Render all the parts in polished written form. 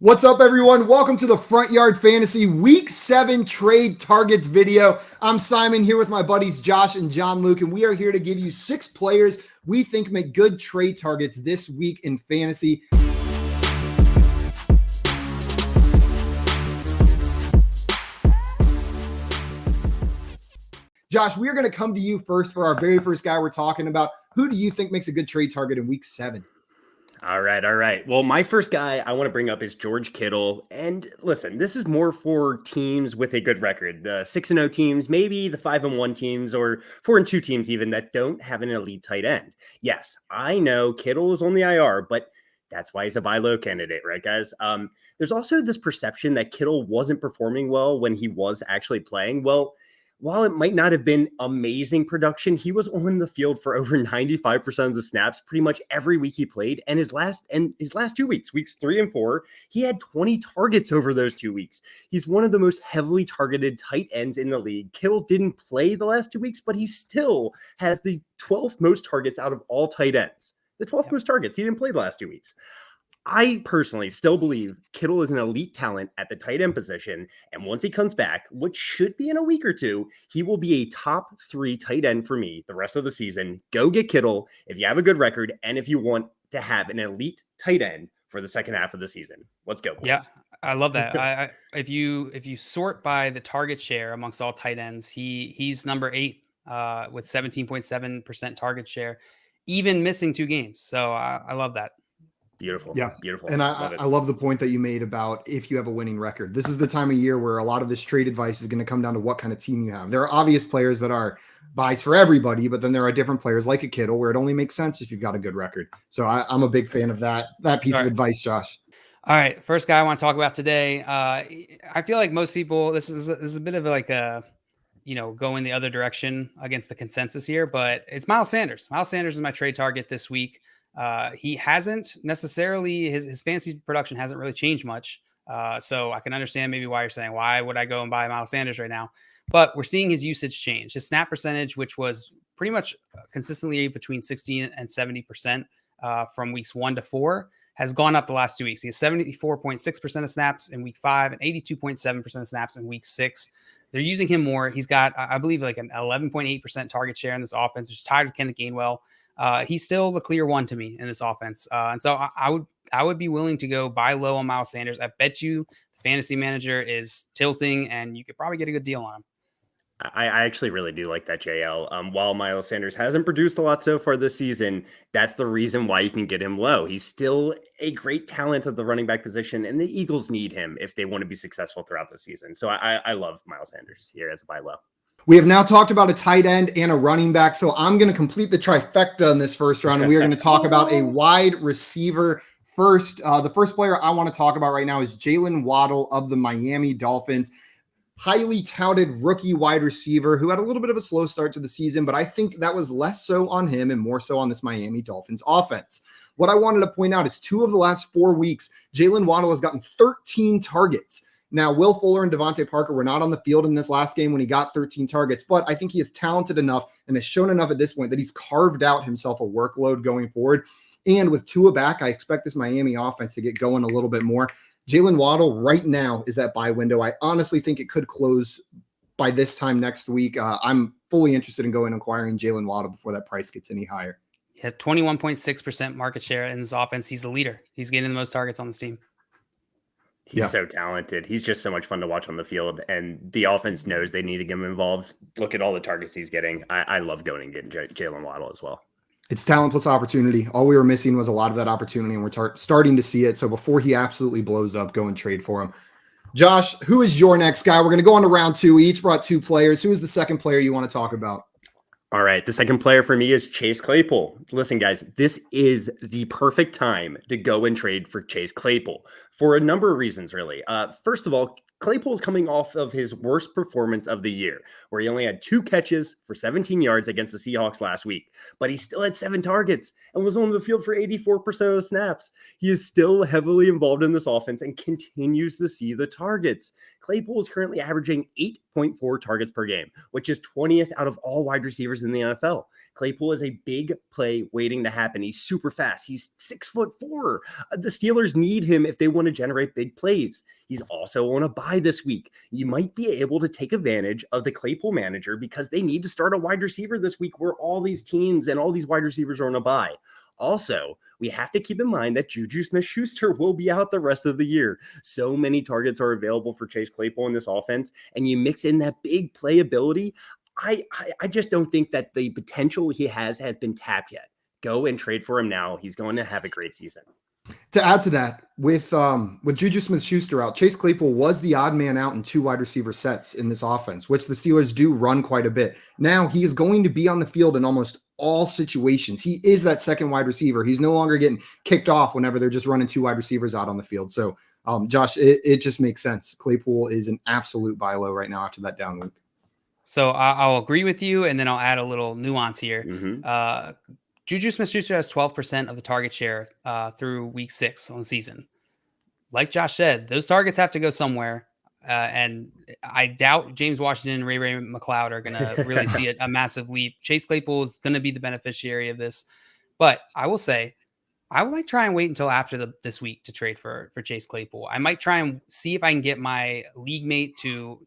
What's up, everyone? Welcome to the Front Yard Fantasy Week 7 Trade Targets video. I'm Simon here with my buddies Josh and John Luke, and we are here to give you 6 players we think make good trade targets this week in fantasy. Josh, we are going to come to you first for our very first guy we're talking about. Who do you think makes a good trade target in Week 7? All right. Well, my first guy I want to bring up is George Kittle. And listen, this is more for teams with a good record. The 6-0 teams, maybe the 5-1 teams, or 4-2 teams even that don't have an elite tight end. Yes, I know Kittle is on the IR, but that's why he's a buy low candidate, right, guys? There's also this perception that Kittle wasn't performing well when he was actually playing. Well, while it might not have been amazing production, he was on the field for over 95% of the snaps pretty much every week he played. And his last 2 weeks, weeks 3 and 4, he had 20 targets over those 2 weeks. He's one of the most heavily targeted tight ends in the league. Kittle didn't play the last 2 weeks, but he still has the 12th most targets out of all tight ends. The 12th most targets. He didn't play the last 2 weeks. I personally still believe Kittle is an elite talent at the tight end position. And once he comes back, which should be in a week or two, he will be a top 3 tight end for me the rest of the season. Go get Kittle if you have a good record and if you want to have an elite tight end for the second half of the season. Let's go, boys. Yeah, I love that. If you sort by the target share amongst all tight ends, he's number 8 with 17.7% target share, even missing 2 games. So I love that. Beautiful. Yeah. Beautiful. And I love the point that you made about if you have a winning record. This is the time of year where a lot of this trade advice is going to come down to what kind of team you have. There are obvious players that are buys for everybody, but then there are different players like a Kittle where it only makes sense if you've got a good record. So I'm a big fan of that piece of advice, Josh. All right. First guy I want to talk about today. I feel like most people, this is a bit of like a, go in the other direction against the consensus here, but it's Miles Sanders. Miles Sanders is my trade target this week. He hasn't necessarily, his fantasy production hasn't really changed much. So I can understand maybe why you're saying, why would I go and buy Miles Sanders right now? But we're seeing his usage change. His snap percentage, which was pretty much consistently between 60 and 70% from weeks 1 to 4, has gone up the last 2 weeks. He has 74.6% of snaps in week 5 and 82.7% of snaps in week 6. They're using him more. He's got, I believe, like an 11.8% target share in this offense, which is tied with Kenneth Gainwell. He's still the clear one to me in this offense. And so I would be willing to go buy low on Miles Sanders. I bet you the fantasy manager is tilting and you could probably get a good deal on him. I actually really do like that, JL. While Miles Sanders hasn't produced a lot so far this season, that's the reason why you can get him low. He's still a great talent at the running back position, and the Eagles need him if they want to be successful throughout the season. So I love Miles Sanders here as a buy low. We have now talked about a tight end and a running back, so I'm going to complete the trifecta in this first round, and we are going to talk about a wide receiver first. The first player I want to talk about right now is Jaylen Waddle of the Miami Dolphins. Highly touted rookie wide receiver who had a little bit of a slow start to the season, but I think that was less so on him and more so on this Miami Dolphins offense. What I wanted to point out is 2 of the last 4 weeks, Jaylen Waddle has gotten 13 targets. Now, Will Fuller and Devontae Parker were not on the field in this last game when he got 13 targets, but I think he is talented enough and has shown enough at this point that he's carved out himself a workload going forward. And with Tua back, I expect this Miami offense to get going a little bit more. Jaylen Waddle right now is that buy window. I honestly think it could close by this time next week. I'm fully interested in going and acquiring Jaylen Waddle before that price gets any higher. He has 21.6% market share in this offense. He's the leader. He's getting the most targets on this team. He's so talented. He's just so much fun to watch on the field, and the offense knows they need to get him involved. Look at all the targets he's getting. I love going and getting Jaylen Waddle as well. It's talent plus opportunity. All we were missing was a lot of that opportunity, and we're starting to see it. So before he absolutely blows up, go and trade for him. Josh, who is your next guy? We're going to go on to round 2. We each brought 2 players. Who is the second player you want to talk about? All right. The second player for me is Chase Claypool. Listen, guys, this is the perfect time to go and trade for Chase Claypool for a number of reasons, really. First of all, Claypool's coming off of his worst performance of the year, where he only had 2 catches for 17 yards against the Seahawks last week, but he still had 7 targets and was on the field for 84% of the snaps. He is still heavily involved in this offense and continues to see the targets. Claypool is currently averaging 8.4 targets per game, which is 20th out of all wide receivers in the NFL. Claypool is a big play waiting to happen. He's super fast. He's 6'4". The Steelers need him if they want to generate big plays. He's also on a bye this week. You might be able to take advantage of the Claypool manager because they need to start a wide receiver this week where all these teams and all these wide receivers are on a bye. Also, we have to keep in mind that Juju Smith-Schuster will be out the rest of the year. So many targets are available for Chase Claypool in this offense, and you mix in that big playability. I just don't think that the potential he has been tapped yet. Go and trade for him now. He's going to have a great season. To add to that, with Juju Smith-Schuster out, Chase Claypool was the odd man out in 2 wide receiver sets in this offense, which the Steelers do run quite a bit. Now he is going to be on the field in almost all situations. He is that second wide receiver. He's no longer getting kicked off whenever they're just running 2 wide receivers out on the field. So, Josh, it just makes sense. Claypool is an absolute buy low right now after that down week. So I'll agree with you, and then I'll add a little nuance here. Juju Smith-Schuster has 12% of the target share through week 6 on the season. Like Josh said, those targets have to go somewhere. And I doubt James Washington and Ray McLeod are going to really see a massive leap. Chase Claypool is going to be the beneficiary of this. But I will say, I might try and wait until after this week to trade for Chase Claypool. I might try and see if I can get my league mate to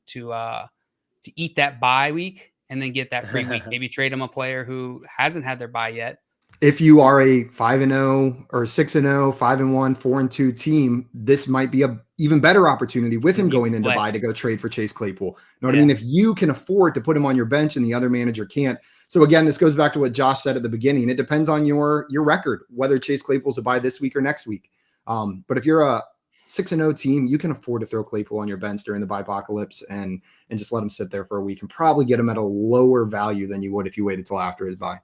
eat that bye week and then get that free week. Maybe trade him a player who hasn't had their bye yet. If you are a 5-0 or 6-0, 5-1, 4-2 team, this might be a even better opportunity with him going into bye to go trade for Chase Claypool. You know what I mean? If you can afford to put him on your bench and the other manager can't. So again, this goes back to what Josh said at the beginning. It depends on your record, whether Chase Claypool's a bye this week or next week. But if you're a 6-0 team, you can afford to throw Claypool on your bench during the bye-apocalypse and just let him sit there for a week and probably get him at a lower value than you would if you waited till after his bye.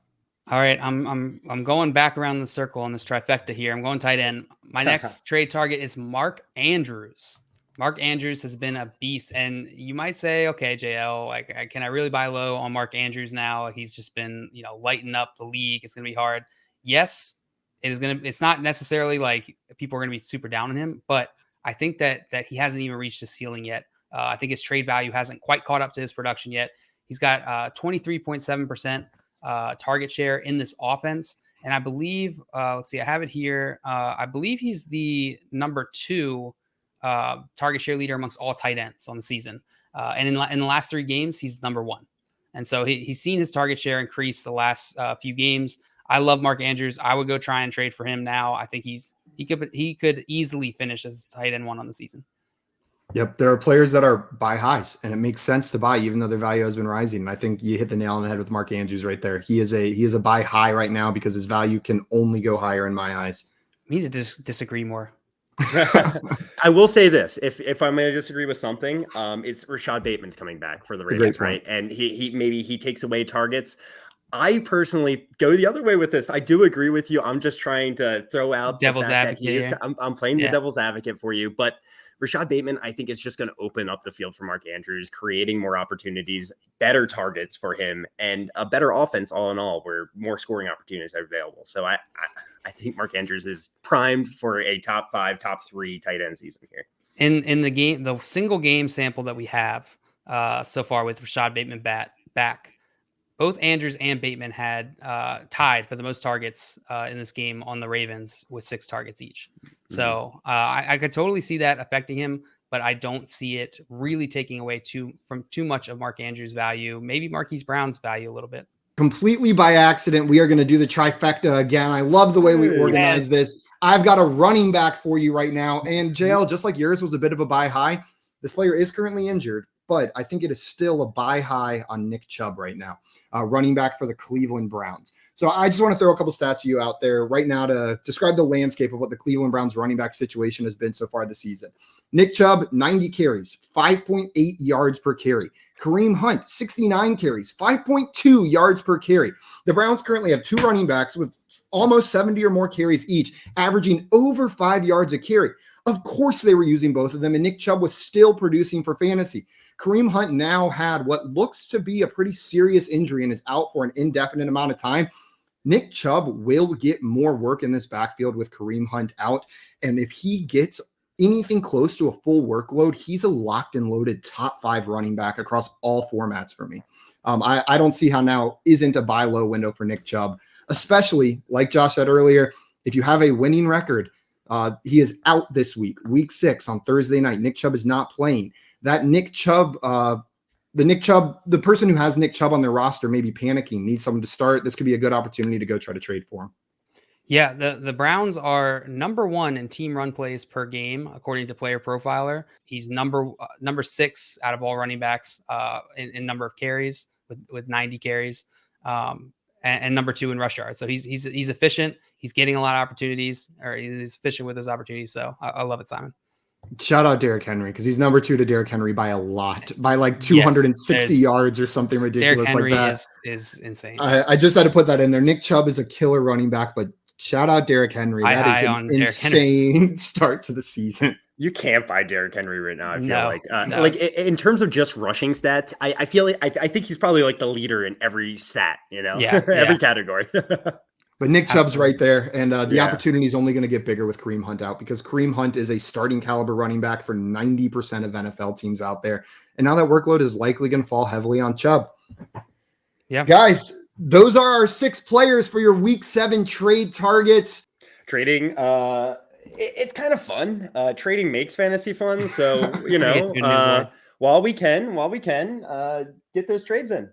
All right, I'm going back around the circle on this trifecta here. I'm going tight end. My next trade target is Mark Andrews. Mark Andrews has been a beast, and you might say, okay, JL, like, can I really buy low on Mark Andrews now? Like, he's just been, lighting up the league. It's going to be hard. Yes, it's not necessarily like people are going to be super down on him, but I think that he hasn't even reached his ceiling yet. I think his trade value hasn't quite caught up to his production yet. He's got 23.7%. Target share in this offense. And I believe, let's see, I have it here. I believe he's the number 2 target share leader amongst all tight ends on the season. And in the last 3 games, he's number 1. And so he's seen his target share increase the last few games. I love Mark Andrews. I would go try and trade for him now. I think he could easily finish as tight end 1 on the season. Yep. There are players that are buy highs, and it makes sense to buy even though their value has been rising. And I think you hit the nail on the head with Mark Andrews right there. He is a buy high right now because his value can only go higher in my eyes. We need to disagree more. I will say this: if I'm going to disagree with something, it's Rashad Bateman's coming back for the Ravens, right? And he takes away targets. I personally go the other way with this. I do agree with you. I'm just trying to throw out devil's advocate. I'm playing the devil's advocate for you, but Rashad Bateman, I think, is just going to open up the field for Mark Andrews, creating more opportunities, better targets for him, and a better offense all in all, where more scoring opportunities are available. So I think Mark Andrews is primed for a top 5, top 3 tight end season here. In the game, the single game sample that we have so far with Rashad Bateman back, both Andrews and Bateman had tied for the most targets in this game on the Ravens with 6 targets each. So I could totally see that affecting him, but I don't see it really taking away too much of Mark Andrews' value, maybe Marquise Brown's value a little bit. Completely by accident, we are going to do the trifecta again. I love the way we organize this. I've got a running back for you right now. And JL, just like yours was a bit of a buy high, this player is currently injured, but I think it is still a buy high on Nick Chubb right now. Running back for the Cleveland Browns. So I just want to throw a couple stats of you out there right now to describe the landscape of what the Cleveland Browns running back situation has been so far this season. Nick Chubb, 90 carries, 5.8 yards per carry. Kareem Hunt, 69 carries, 5.2 yards per carry. The Browns currently have 2 running backs with almost 70 or more carries each, averaging over 5 yards a carry. Of course they were using both of them, and Nick Chubb was still producing for fantasy. Kareem Hunt now had what looks to be a pretty serious injury and is out for an indefinite amount of time. Nick Chubb will get more work in this backfield with Kareem Hunt out. And if he gets anything close to a full workload, he's a locked and loaded top 5 running back across all formats for me. I don't see how now isn't a buy low window for Nick Chubb, especially like Josh said earlier, if you have a winning record. He is out this week 6 on Thursday night. Nick Chubb is not playing. That Nick Chubb, the person who has Nick Chubb on their roster may be panicking, needs someone to start. This could be a good opportunity to go try to trade for him. Yeah, the Browns are number 1 in team run plays per game, according to Player Profiler. He's number 6 out of all running backs in number of carries with 90 carries, and number 2 in rush yards. So he's efficient. He's getting a lot of opportunities, or he's efficient with his opportunities. So I love it, Simon. Shout out Derrick Henry, because he's number 2 to Derrick Henry by a lot, by like 260 yards or something ridiculous Derrick Henry like that. is insane. I just had to put that in there. Nick Chubb is a killer running back, but shout out Derrick Henry. That is an insane start to the season. You can't buy Derrick Henry right now. I feel No. like in terms of just rushing stats, I feel like I think he's probably like the leader in every stat, every category. But Nick Chubb's right there, and the opportunity is only going to get bigger with Kareem Hunt out, because Kareem Hunt is a starting caliber running back for 90% of NFL teams out there. And now that workload is likely going to fall heavily on Chubb. Yeah. Guys, those are our 6 players for your week 7 trade targets. Trading, it's kind of fun. Trading makes fantasy fun. So, while we can, get those trades in.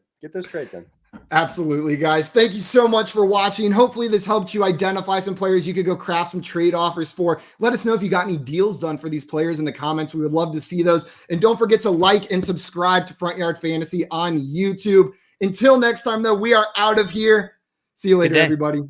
Absolutely, guys. Thank you so much for watching. Hopefully this helped you identify some players you could go craft some trade offers for. Let us know if you got any deals done for these players in the comments. We would love to see those. And don't forget to like and subscribe to Front Yard Fantasy on YouTube. Until next time, though, we are out of here. See you later, everybody.